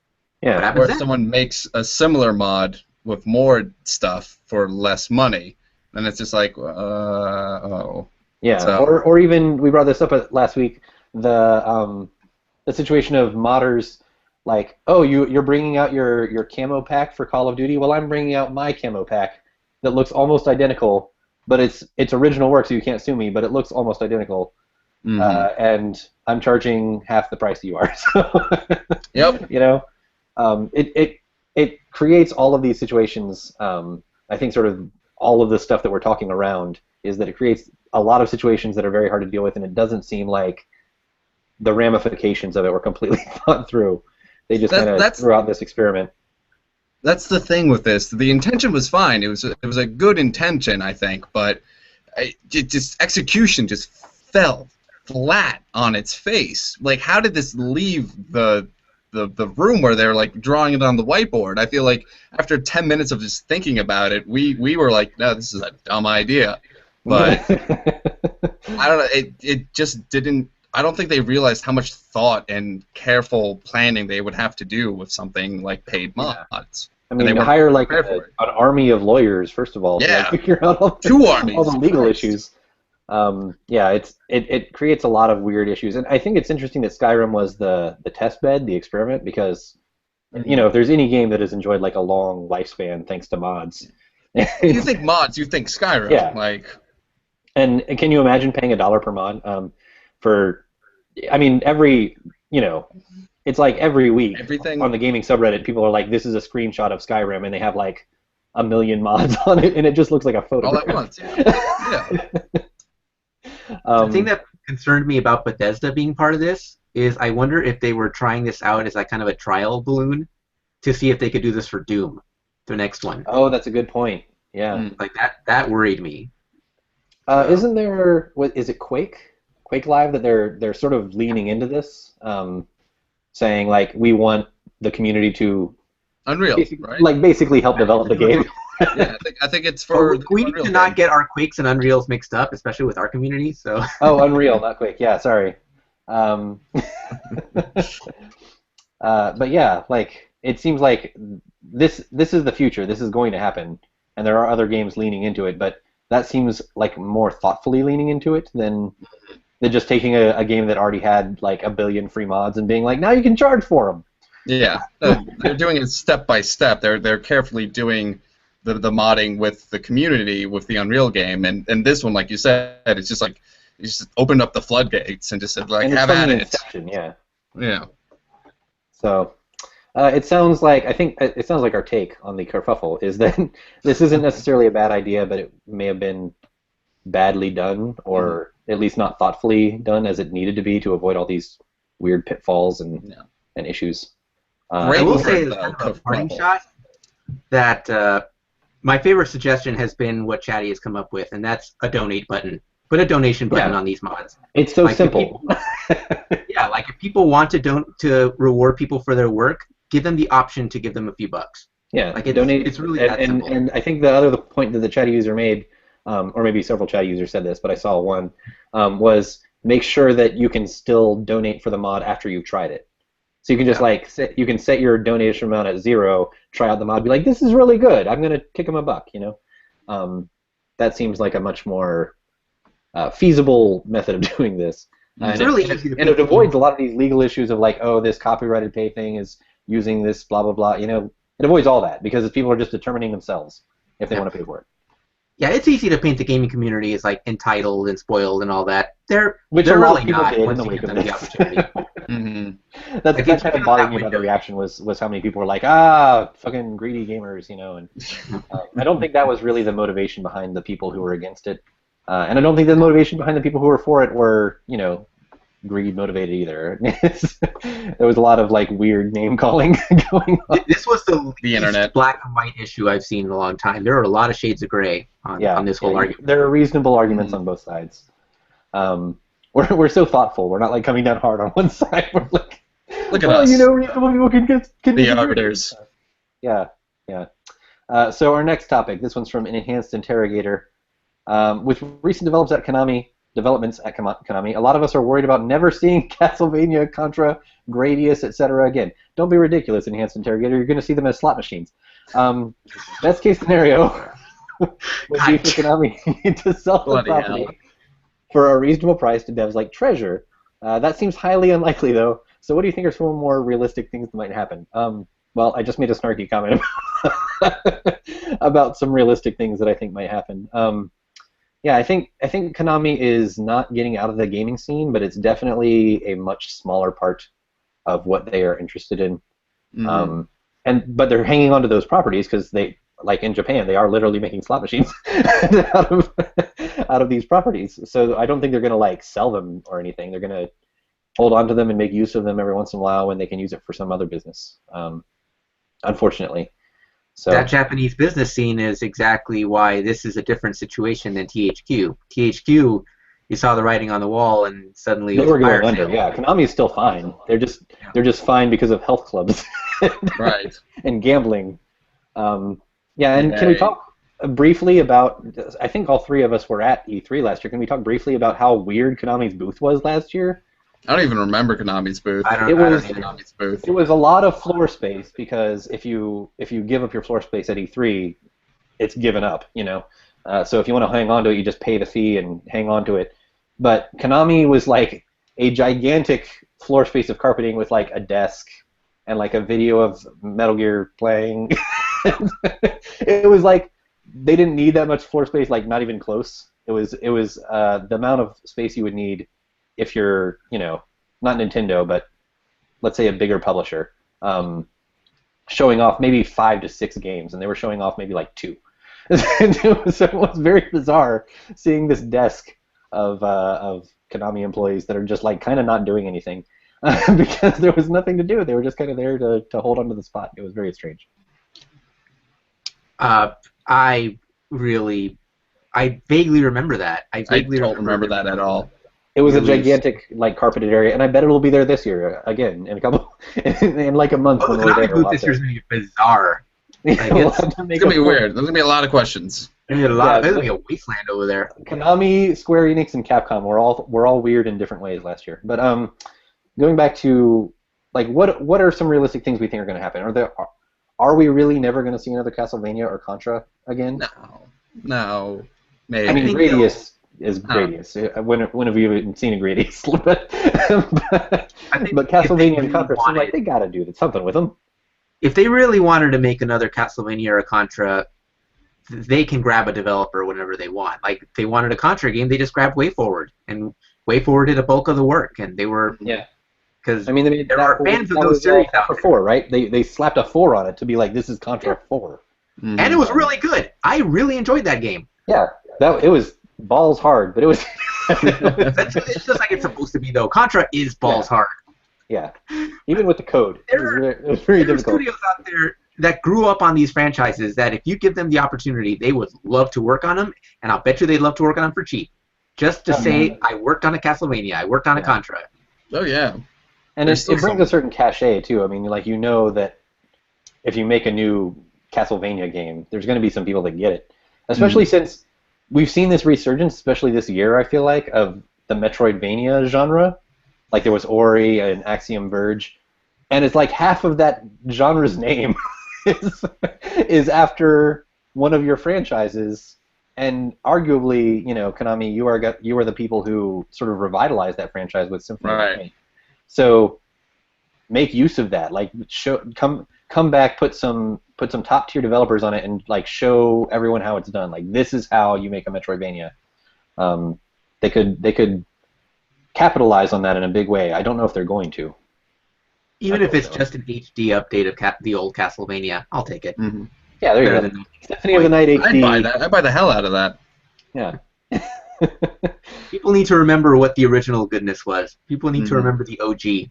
Yeah. What happens or then? someone makes a similar mod with more stuff for less money, then it's just like, oh. Yeah. So. Or even we brought this up last week. The situation of modders like, oh, you're bringing out your camo pack for Call of Duty. Well, I'm bringing out my camo pack that looks almost identical. But it's original work, so you can't sue me. But it looks almost identical, and I'm charging half the price you are. So, yep. You know, it creates all of these situations. I think sort of all of the stuff that we're talking around is that it creates a lot of situations that are very hard to deal with, and it doesn't seem like the ramifications of it were completely thought through. They just kind of threw out this experiment. That's the thing with this. The intention was fine. It was a good intention, I think, but execution just fell flat on its face. Like, how did this leave the room where they're like drawing it on the whiteboard? I feel like after 10 minutes of just thinking about it, we were like, no, this is a dumb idea. But I don't know. It just didn't. I don't think they realized how much thought and careful planning they would have to do with something like paid mods. I mean, they hire like an army of lawyers, first of all, to like figure out all the legal issues. It creates a lot of weird issues, and I think it's interesting that Skyrim was the test bed, the experiment, because you know, if there's any game that has enjoyed like a long lifespan thanks to mods. You think mods, you think Skyrim, yeah. like. And can you imagine paying $1 per mod for? I mean, it's like every week Everything. on the gaming subreddit, people are like, "This is a screenshot of Skyrim," and they have like 1 million mods on it, and it just looks like a photograph. All at once. Yeah. The thing that concerned me about Bethesda being part of this is I wonder if they were trying this out as like kind of a trial balloon to see if they could do this for Doom, the next one. Oh, that's a good point. Yeah. Like that worried me. Isn't there? What is it? Quake Live that they're sort of leaning into this, saying like we want the community to Unreal, right? like basically help develop the game. Yeah, I think it's for. We need to not get our Quakes and Unreals mixed up, especially with our community. So. Oh, Unreal, not Quake. Yeah, sorry. But yeah, like it seems like this is the future. This is going to happen, and there are other games leaning into it. But that seems like more thoughtfully leaning into it than just taking a game that already had like 1 billion free mods and being like, now you can charge for them. Yeah, they're doing it step by step. They're carefully doing the modding with the community with the Unreal game, and this one, like you said, it's just like you just opened up the floodgates and just said like have at it. Inception, yeah. Yeah. So it sounds like our take on the kerfuffle is that this isn't necessarily a bad idea, but it may have been badly done, or at least not thoughtfully done as it needed to be to avoid all these weird pitfalls and issues. I will say as kind of a parting shot that my favorite suggestion has been what Chatty has come up with, and that's a donate button. Put a donation button on these mods. It's so simple. Like if people want to reward people for their work, give them the option to give them a few bucks. Yeah, like donate. It's really that simple. And I think the other point that the Chatty user made, or maybe several Chatty users said this, but I saw one, was make sure that you can still donate for the mod after you've tried it. So you can just you can set your donation amount at 0, try out the mod, be like, this is really good, I'm gonna kick him $1, you know. That seems like a much more feasible method of doing this. It's really easy to and it avoids a lot of these legal issues of like, oh, this copyrighted pay thing is using this blah blah blah. You know, it avoids all that because people are just determining themselves if they want to pay for it. Yeah, it's easy to paint the gaming community as like entitled and spoiled and all that. Which they're a lot really of people not did in once the you wake give of them the this. opportunity. That kind of bothered me about the reaction was how many people were like, fucking greedy gamers, you know. And I don't think that was really the motivation behind the people who were against it. And I don't think the motivation behind the people who were for it were, you know, greed motivated either. There was a lot of like weird name calling going on. This was the internet black and white issue I've seen in a long time. There are a lot of shades of gray on this whole argument. There are reasonable arguments on both sides. We're so thoughtful. We're not like coming down hard on one side. We're like, look at us. You know, reasonable people can the arbiters. Yeah. So our next topic. This one's from an enhanced interrogator. With recent developments at Konami, a lot of us are worried about never seeing Castlevania, Contra, Gradius, etc. again. Don't be ridiculous, enhanced interrogator. You're going to see them as slot machines. Best case scenario would be for Konami to sell the property for a reasonable price to devs like Treasure. That seems highly unlikely, though. So what do you think are some more realistic things that might happen? Well, I just made a snarky comment about some realistic things that I think might happen. Yeah, I think Konami is not getting out of the gaming scene, but it's definitely a much smaller part of what they are interested in. But they're hanging on to those properties because they, like in Japan, they are literally making slot machines out of these properties. So I don't think they're going to like sell them or anything. They're going to hold on to them and make use of them every once in a while when they can use it for some other business. Unfortunately. So that Japanese business scene is exactly why this is a different situation than THQ. THQ, you saw the writing on the wall, and suddenly they were going under. Yeah, Konami is still fine. They're just fine because of health clubs, right? And gambling. Can we talk briefly about? I think all three of us were at E3 last year. Can we talk briefly about how weird Konami's booth was last year? I don't even remember Konami's booth. It was a lot of floor space because if you give up your floor space at E3, it's given up, you know. So if you want to hang on to it, you just pay the fee and hang on to it. But Konami was like a gigantic floor space of carpeting with like a desk and like a video of Metal Gear playing. It was like they didn't need that much floor space, like not even close. It was the amount of space you would need if you're, not Nintendo, but let's say a bigger publisher, showing off maybe 5 to 6 games, and they were showing off maybe like 2. So it was very bizarre seeing this desk of Konami employees that are just like kind of not doing anything because there was nothing to do. They were just kind of there to hold onto the spot. It was very strange. I vaguely remember that. I don't remember that at all. It was a gigantic, like, carpeted area, and I bet it'll be there this year again in a couple, in like a month when we're there. This year's gonna be bizarre. Like, it's gonna be weird. There's gonna be a lot of questions. There's gonna be a wasteland over there. Konami, Square Enix, and Capcom were all weird in different ways last year. But going back to like what are some realistic things we think are going to happen? Are we really never going to see another Castlevania or Contra again? No, maybe. I mean, Gradius is Gradius. When have you even seen a Gradius? but Castlevania and Contra seem like they got to do something with them. If they really wanted to make another Castlevania or a Contra, they can grab a developer whenever they want. Like, if they wanted a Contra game, they just grabbed WayForward, and WayForward did a bulk of the work, and they were... Yeah. Because there are fans of those series out there. 4, right? They slapped a 4 on it to be like, this is Contra 4. Mm-hmm. And it was really good. I really enjoyed that game. Yeah, it was balls hard, but it was... It's just like it's supposed to be, though. Contra is balls hard. Yeah, even with the code, it was very difficult. There are studios out there that grew up on these franchises that if you give them the opportunity, they would love to work on them, and I'll bet you they'd love to work on them for cheap. Just to say, I worked on a Castlevania, I worked on a Contra. Oh, yeah. And it brings a certain cachet, too. I mean, like, that if you make a new Castlevania game, there's going to be some people that get it. Especially since we've seen this resurgence, especially this year, I feel like, of the Metroidvania genre. Like, there was Ori and Axiom Verge. And it's like half of that genre's name is after one of your franchises. And arguably, Konami, you are the people who sort of revitalized that franchise with Symphony of the Night. So make use of that. Like, come back, put some top tier developers on it, and like show everyone how it's done. Like, this is how you make a Metroidvania. They could capitalize on that in a big way. I don't know if they're going to. Even if it's just an HD update of the old Castlevania, I'll take it. Mm-hmm. Yeah, there you go. Symphony of the Night HD. I'd buy that. I'd buy the hell out of that. Yeah. People need to remember what the original goodness was. People need to remember the OG.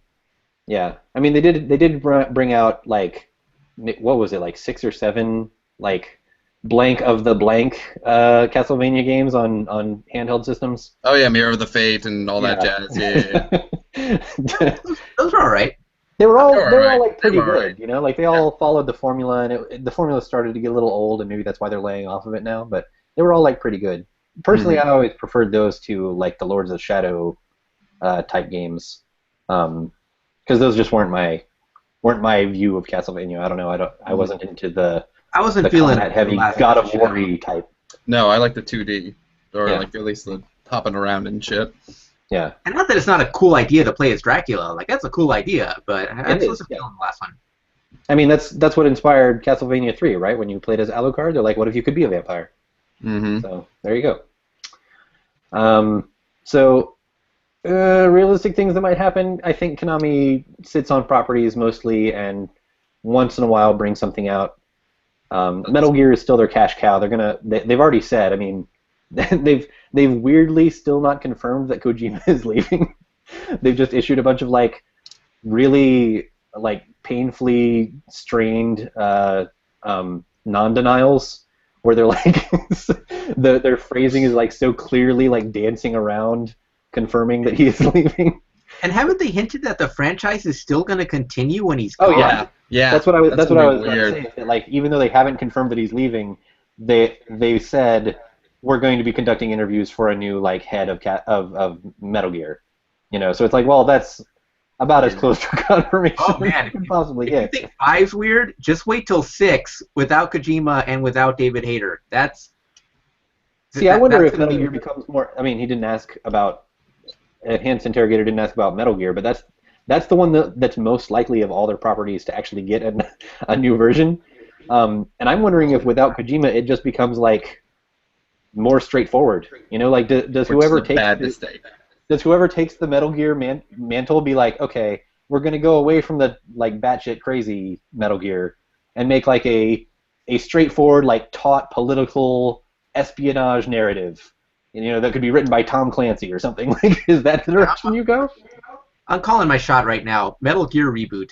Yeah, I mean, they did bring out, like, what was it, like 6 or 7 like blank of the blank Castlevania games on handheld systems. Oh yeah, Mirror of the Fate and all that jazz. Yeah. Those are all right. They were all like pretty good, like they all followed the formula, and the formula started to get a little old, and maybe that's why they're laying off of it now. But they were all like pretty good. Personally, I always preferred those to like the Lords of the Shadow type games, because those just weren't my view of Castlevania. I don't know. I wasn't into the feeling that heavy God of War type. No, I like the 2D, or like at least the hopping around and shit. Yeah. And not that it's not a cool idea to play as Dracula. Like, that's a cool idea, but I'm supposed to feel in the last one. I mean, that's what inspired Castlevania 3, right? When you played as Alucard, they're like, what if you could be a vampire? Mm-hmm. So there you go. Realistic things that might happen. I think Konami sits on properties mostly, and once in a while brings something out. Metal Gear is still their cash cow. They've already said. I mean, they've weirdly still not confirmed that Kojima is leaving. They've just issued a bunch of like really like painfully strained non-denials where they're like their phrasing is like so clearly like dancing around confirming that he is leaving. And haven't they hinted that the franchise is still going to continue when he's gone? Oh yeah. That's what I was going to say. That, like, even though they haven't confirmed that he's leaving, they said we're going to be conducting interviews for a new like head of Metal Gear. So it's like, well, that's about as close to confirmation as you can possibly get. If you think 5's weird, just wait till 6 without Kojima and without David Hayter. I wonder if Metal Gear becomes more. I mean, he didn't ask about. Hans Interrogator didn't ask about Metal Gear, but that's the one that's most likely of all their properties to actually get a new version. And I'm wondering if without Kojima, it just becomes like more straightforward. You know, like does whoever takes the Metal Gear mantle be like, okay, we're gonna go away from the like batshit crazy Metal Gear and make like a straightforward, like taut political espionage narrative, you know, that could be written by Tom Clancy or something. Like, is that the direction you go? I'm calling my shot right now. Metal Gear reboot.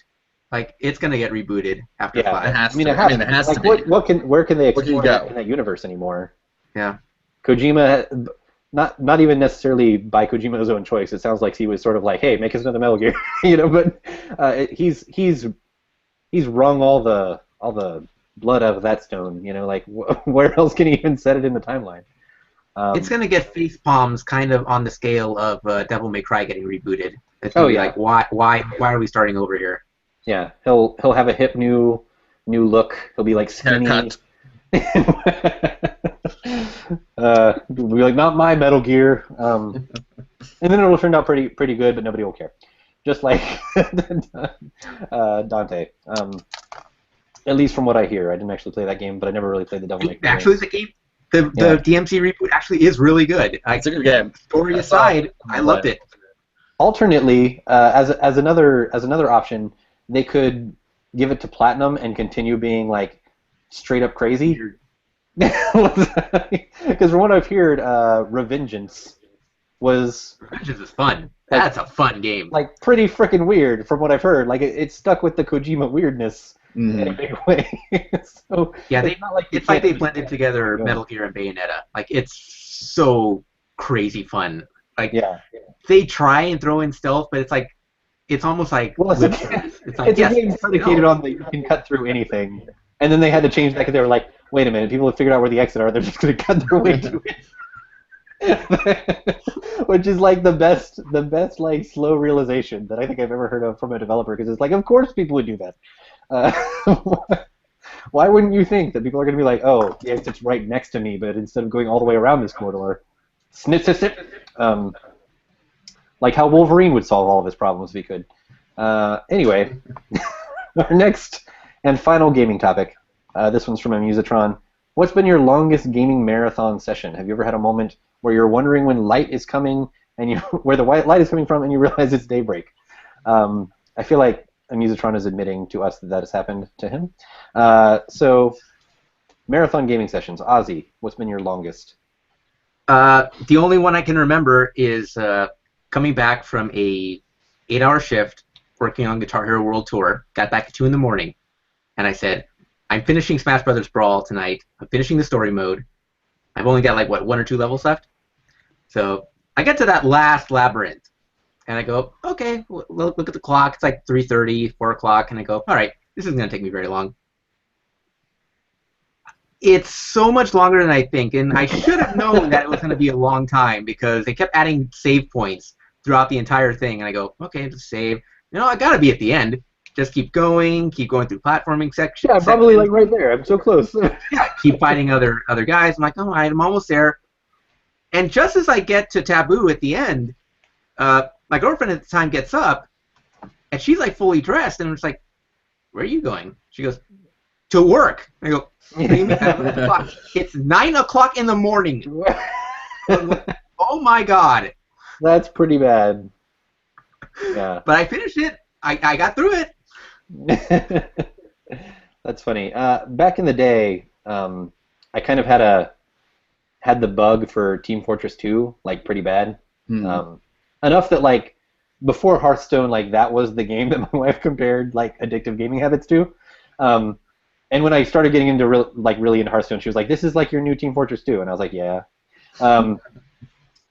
Like, it's gonna get rebooted after 5. It has to. It has like, to be. Where can they explore go? in that universe anymore? Yeah. Kojima, not even necessarily by Kojima's own choice. It sounds like he was sort of like, hey, make us another Metal Gear, you know. But he's wrung all the blood out of that stone, you know. Like, where else can he even set it in the timeline? It's gonna get face palms, kind of on the scale of Devil May Cry getting rebooted. It's gonna be like, why are we starting over here? Yeah, he'll have a hip new look. He'll be like skinny. Haircut. We'll be like, not my Metal Gear. And then it'll turn out pretty good, but nobody will care. Just like Dante. At least from what I hear. I didn't actually play that game, but I never really played the Devil May Cry. Actually, the game, the DMC reboot actually is really good. It's a good game. Story aside, I loved it. Alternately, as another option, they could give it to Platinum and continue being like straight up crazy. Because from what I've heard, Revengeance was... Revengeance is fun. That's a fun game. Like, pretty freaking weird from what I've heard. Like, it stuck with the Kojima weirdness in a big way. So, yeah, it's like they can't blended together Metal Gear and Bayonetta. Like, it's so crazy fun. Like, they try and throw in stealth, but it's like, it's almost like... Well, it's a game predicated on that you can cut through anything. And then they had to change that because they were like, wait a minute, people have figured out where the exit are, they're just going to cut their way to it. Which is like the best like slow realization that I think I've ever heard of from a developer, because it's like, of course people would do that. Why wouldn't you think that people are going to be like, oh, the exit's right next to me, but instead of going all the way around this corridor, snip, snip, snip. Like how Wolverine would solve all of his problems if he could. Anyway, our next and final gaming topic. This one's from Amusatron. What's been your longest gaming marathon session? Have you ever had a moment where you're wondering when light is coming and where the white light is coming from and you realize it's daybreak? I feel like Amusatron is admitting to us that has happened to him. So, marathon gaming sessions. Ozzy, what's been your longest? The only one I can remember is coming back from a 8-hour shift working on Guitar Hero World Tour. Got back at 2 in the morning, and I said, I'm finishing Smash Brothers Brawl tonight. I'm finishing the story mode. I've only got like, what, 1 or 2 levels left? So I get to that last labyrinth, and I go, okay, look at the clock. It's like 3:30, 4 o'clock, and I go, all right, this isn't going to take me very long. It's so much longer than I think, and I should have known that it was going to be a long time because they kept adding save points throughout the entire thing, and I go, okay, just save. You know, I got to be at the end. Just keep going through platforming sections. Yeah, probably like right there. I'm so close. Yeah, keep fighting other guys. I'm like, all right, I'm almost there. And just as I get to Taboo at the end, my girlfriend at the time gets up, and she's like fully dressed, and I'm just like, where are you going? She goes, to work. I go, what do you mean? It's 9 o'clock in the morning. Oh my God. That's pretty bad. Yeah. But I finished it. I got through it. That's funny. Back in the day, I kind of had the bug for Team Fortress 2, like pretty bad. Enough that like before Hearthstone, like that was the game that my wife compared like addictive gaming habits to. And when I started getting into really into Hearthstone, she was like, "This is like your new Team Fortress 2," and I was like, "Yeah."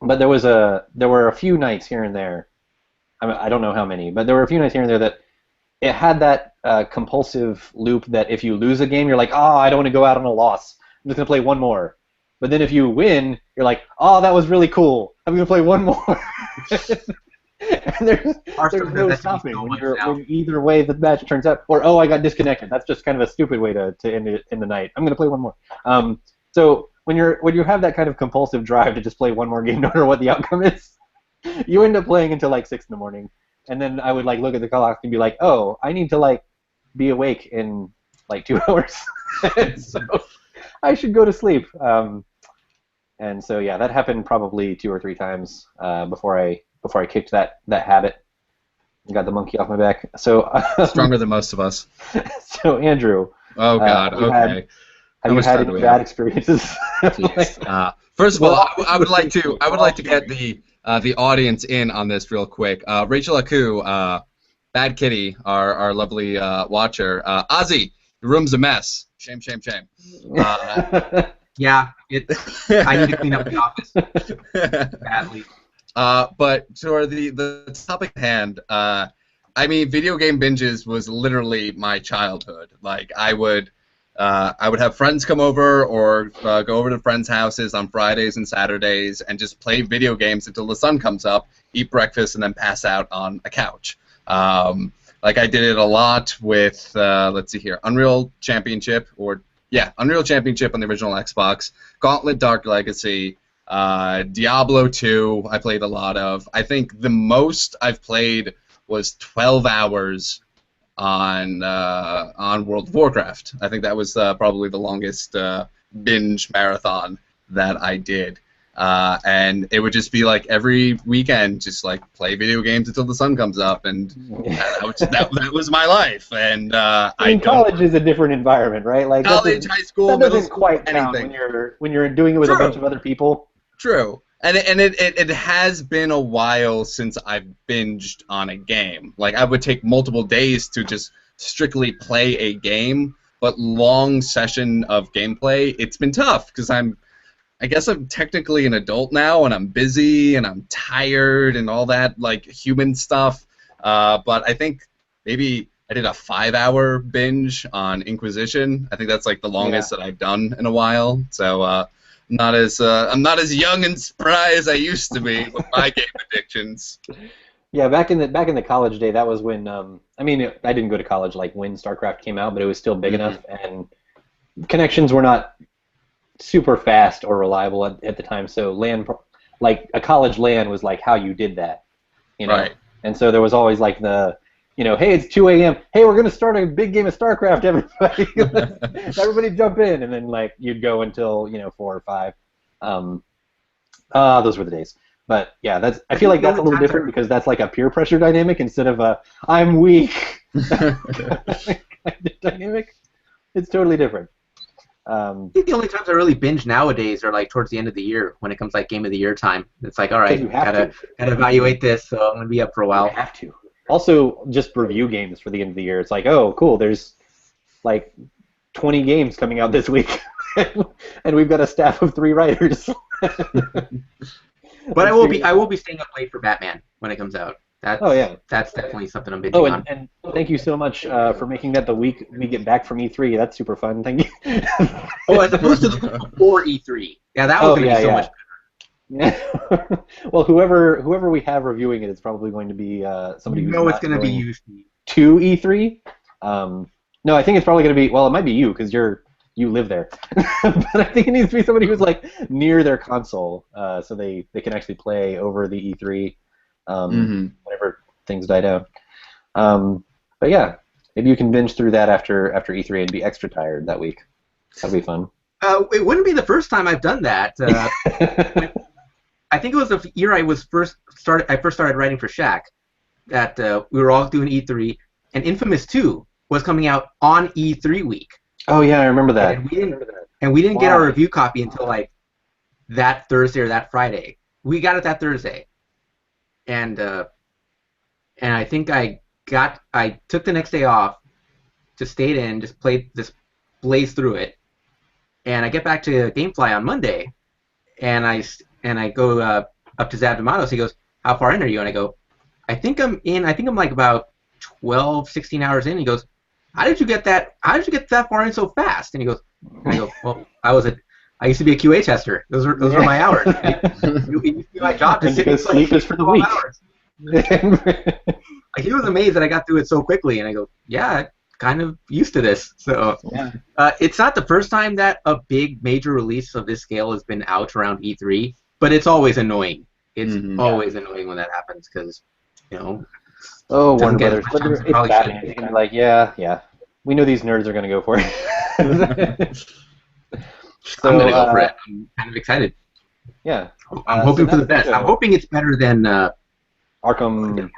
But there were a few nights here and there. I don't know how many, but there were a few nights here and there that it had that compulsive loop that if you lose a game, you're like, oh, I don't want to go out on a loss. I'm just going to play one more. But then if you win, you're like, oh, that was really cool. I'm going to play one more. And there's no stopping when either way the match turns out. Or, oh, I got disconnected. That's just kind of a stupid way to end it in the night. I'm going to play one more. So when you have that kind of compulsive drive to just play one more game no matter what the outcome is, you end up playing until like 6 in the morning. And then I would like look at the clock and be like, oh, I need to like be awake in like 2 hours. So I should go to sleep. And so yeah, that happened probably 2 or 3 times before I kicked that habit and got the monkey off my back. So Stronger than most of us. so Andrew, Oh God. Okay. have you had any bad experiences? First of all, I would like to get the audience in on this real quick. Rachel Aku, Bad Kitty, our lovely watcher. Ozzy, the room's a mess. Shame, shame, shame. Yeah, I need to clean up the office badly. But to the topic at hand, I mean, video game binges was literally my childhood. Like, I would have friends come over or go over to friends' houses on Fridays and Saturdays and just play video games until the sun comes up, eat breakfast, and then pass out on a couch. Like, I did it a lot with, let's see here, Unreal Championship on the original Xbox, Gauntlet Dark Legacy, Diablo 2 I played a lot of. I think the most I've played was 12 hours on World of Warcraft. I think that was probably the longest binge marathon that I did. And it would just be like every weekend, just like play video games until the sun comes up, and that was my life. And college is a different environment, right? Like college, high school, that middle doesn't school, quite count anything. when you're doing it with True. a bunch of other people. True. And it has been a while since I've binged on a game. Like, I would take multiple days to just strictly play a game, but long session of gameplay, it's been tough because I guess I'm technically an adult now, and I'm busy, and I'm tired, and all that, like, human stuff. But I think maybe I did a 5-hour binge on Inquisition. I think that's, like, the longest that I've done in a while. So, I'm not as young and spry as I used to be with my game addictions. Yeah, back in the college day, that was when I mean, I didn't go to college like when StarCraft came out, but it was still big enough, and connections were not super fast or reliable at the time. So LAN, like a college LAN, was like how you did that, you know. Right. And so there was always like the, hey, it's 2 a.m. Hey, we're gonna start a big game of StarCraft, everybody. Everybody jump in, and then like you'd go until 4 or 5. Those were the days. But yeah, I feel like that's a little different because that's like a peer pressure dynamic instead of a I'm weak kind of dynamic. It's totally different. I think the only times I really binge nowadays are like towards the end of the year when it comes like game of the year time. It's like, all right, gotta evaluate this, so I'm gonna be up for a while. You have to. Also, just review games for the end of the year. It's like, oh, cool, there's like 20 games coming out this week, and we've got a staff of 3 writers. But I will be staying up late for Batman when it comes out. That's definitely something I'm binging on. And thank you so much for making that the week we get back from E3. That's super fun. Thank you. As opposed to the before E3. Yeah, that was going to be so much better. Well, whoever we have reviewing it is probably going to be somebody who's it's going to be you, Steve. To E3. No, I think it's probably going to be. Well, it might be you because you live there. But I think it needs to be somebody who's like near their console, so they can actually play over the E3 whenever things die down. But yeah, maybe you can binge through that after E3 and be extra tired that week. That'd be fun. It wouldn't be the first time I've done that. I think it was the year I first started writing for Shaq that we were all doing E3, and Infamous 2 was coming out on E3 week. Oh yeah, I remember that. And we didn't get our review copy until like that Thursday or that Friday. We got it that Thursday, and I think I took the next day off, just stayed in, just blazed through it, and I get back to GameFly on Monday, and I go up to Zab D'Amato. He goes, "How far in are you?" And I go, I think I'm like about 12, 16 hours in. He goes, How did you get that far in so fast? And I go, well, I used to be a QA tester. Those are my hours. It used to be my job to sit and sleep is for the week. Like, he was amazed that I got through it so quickly, and I go, yeah, kind of used to this. So it's not the first time that a big major release of this scale has been out around E3, but it's always annoying. It's always annoying when that happens because, Oh, Warner Brothers. It's Batman. And like, yeah. We know these nerds are going to go for it. So, I'm going to go for it. I'm kind of excited. Yeah. I'm hoping so for the that's best. I'm hoping it's better than Arkham.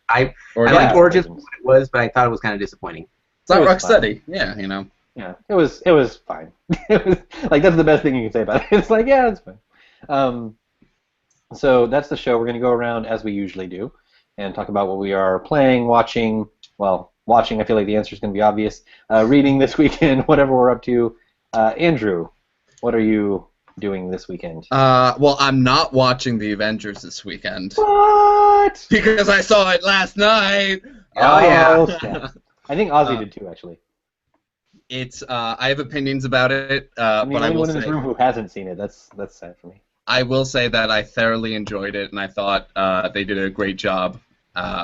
I Origins. liked Origins for what it was, but I thought it was kind of disappointing. It's not It was Rocksteady. Yeah, you know. Yeah, it was fine. It was like that's the best thing you can say about it. It's like yeah, it's fine. So that's the show. We're going to go around as we usually do and talk about what we are playing, watching. Well, watching. I feel like the answer is going to be obvious. Reading this weekend, whatever we're up to. Andrew, what are you doing this weekend? Well, I'm not watching the Avengers this weekend What? because I saw it last night. Oh, yeah. Snap. I think Ozzy did too, actually. It's I have opinions about it, I'm the but I only will one in this say room who hasn't seen it. That's sad for me. I will say that I thoroughly enjoyed it, and I thought they did a great job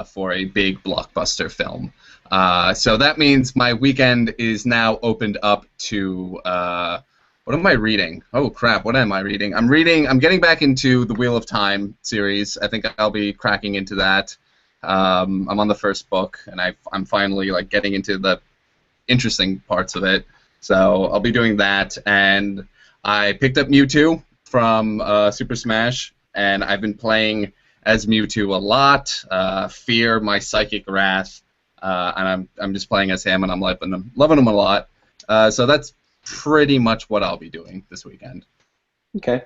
for a big blockbuster film. So that means my weekend is now opened up to what am I reading? Oh crap! What am I reading? I'm getting back into the Wheel of Time series. I think I'll be cracking into that. I'm on the first book, and I'm finally like getting into the interesting parts of it. So I'll be doing that, and I picked up Mewtwo from Super Smash, and I've been playing as Mewtwo a lot. Fear, my Psychic Wrath, and I'm just playing as him, and I'm loving him a lot. So that's pretty much what I'll be doing this weekend. Okay.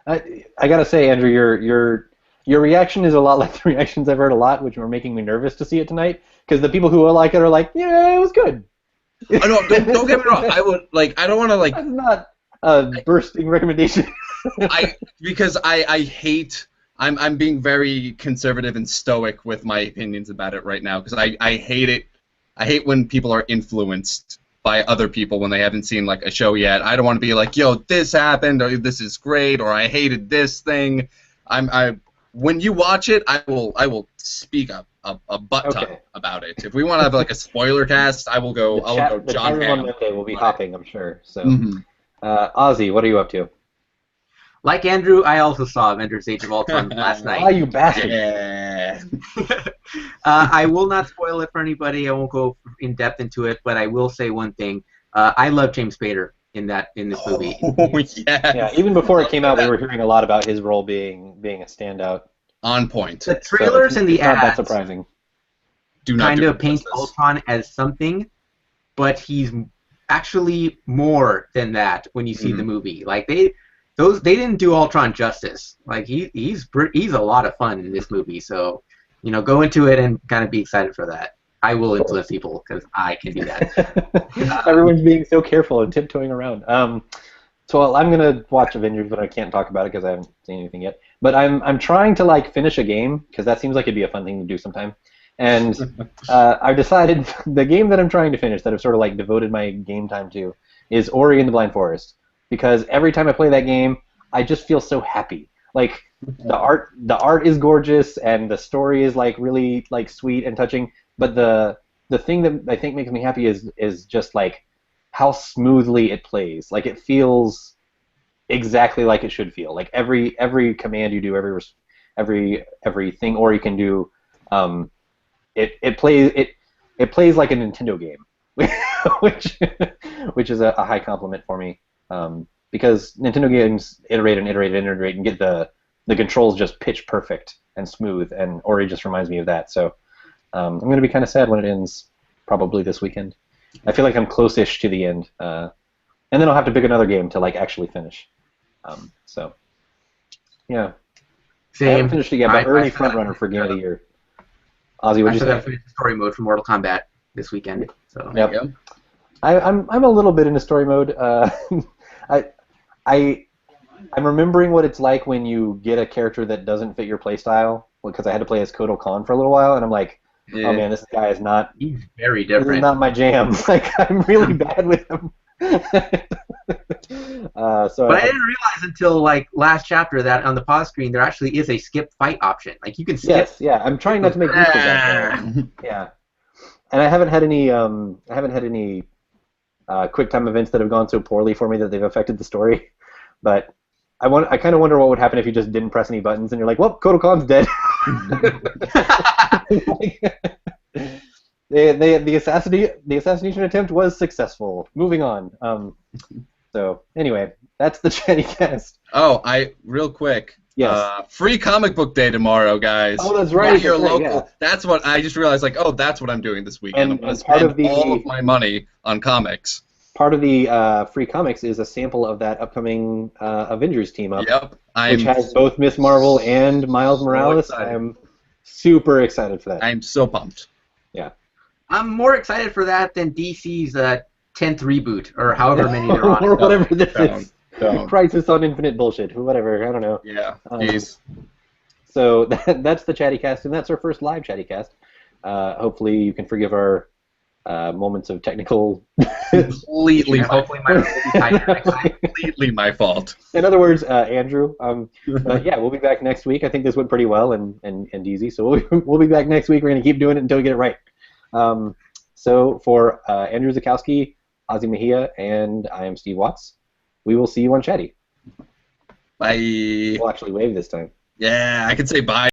I gotta say, Andrew, your reaction is a lot like the reactions I've heard a lot, which were making me nervous to see it tonight. Because the people who like it are like, yeah, it was good. Oh, no, don't get me wrong. I would I don't want to That's not a bursting recommendation. Because I hate. I'm being very conservative and stoic with my opinions about it right now because I hate it. I hate when people are influenced by other people when they haven't seen like a show yet. I don't want to be like, yo, this happened, or this is great, or I hated this thing. When you watch it, I will speak up a butt ton about it. If we want to have like a spoiler cast, I will go. The John chat room Hamm. on Monday will be hopping, I'm sure. So, Mhm. Ozzy, what are you up to? Like Andrew, I also saw Avengers: Age of Ultron last night. Ah, you bastard! Yeah. I will not spoil it for anybody. I won't go in depth into it, but I will say one thing. I love James Spader in this movie. Oh yes. Yeah, even before it came out, we were hearing a lot about his role being a standout. On point. The trailers and the it's not that ads surprising. kind of paint Ultron as something, but he's actually more than that when you see the movie. Like they didn't do Ultron justice. Like he's a lot of fun in this movie. So, go into it and kind of be excited for that. I will influence people because I can do that. Everyone's being so careful and tiptoeing around. So I'm gonna watch Avengers, but I can't talk about it because I haven't seen anything yet. But I'm trying to like finish a game because that seems like it'd be a fun thing to do sometime. And I've decided the game that I'm trying to finish, that I've sort of like devoted my game time to, is Ori and the Blind Forest. Because every time I play that game, I just feel so happy. Like the art is gorgeous and the story is like really like sweet and touching. But the thing that I think makes me happy is just like how smoothly it plays. Like it feels exactly like it should feel. Like every command you do, every thing Ori can do, it plays like a Nintendo game, which is a high compliment for me. Because Nintendo games iterate and get the controls just pitch perfect and smooth, and Ori just reminds me of that. So I'm going to be kind of sad when it ends, probably this weekend. I feel like I'm close-ish to the end, and then I'll have to pick another game to like actually finish. So yeah, Same. I haven't finished it yet, but early front runner for game of the year. Ozzy, what did you say? I finished the story mode for Mortal Kombat this weekend. So yep. I'm a little bit into story mode. I'm remembering what it's like when you get a character that doesn't fit your playstyle, because I had to play as Kotal Khan for a little while, and I'm like, oh man, this guy is not. He's very different. This is not my jam. Like I'm really bad with him. But I didn't realize until like last chapter that on the pause screen there actually is a skip fight option. Like you can skip. Yes, yeah. I'm trying not to make use of that. Yeah, and I haven't had any. Quick time events that have gone so poorly for me that they've affected the story. But I kind of wonder what would happen if you just didn't press any buttons and you're like, well, Kotal Khan's dead. The assassination attempt was successful. Moving on. So anyway, that's the Chattycast. Oh, real quick. Yes. Free comic book day tomorrow, guys. Oh, that's right. At your That's right, local. yeah. That's what I just realized. Like, oh, that's what I'm doing this weekend. I'm And going to part spend of the- all of my money on comics. Part of the free comics is a sample of that upcoming Avengers team up, Yep. which has both Miss Marvel and Miles so Morales. excited. I'm super excited for that. I'm so pumped. I'm more excited for that than DC's 10th reboot, or however many they're on. Or whatever this is. Don't. Crisis on Infinite bullshit. Whatever. I don't know. Yeah. Um, Jeez. So that's the Chattycast, and that's our first live Chattycast. Hopefully you can forgive our moments of technical. Completely. Hopefully my will be tighter next time. Completely my fault. In other words, Andrew. Yeah, we'll be back next week. I think this went pretty well and easy. So we'll be back next week. We're gonna keep doing it until we get it right. So for Andrew Zakowski, Ozzy Mejia, and I am Steve Watts. We will see you on Chatty. Bye. We'll actually wave this time. Yeah, I can say bye.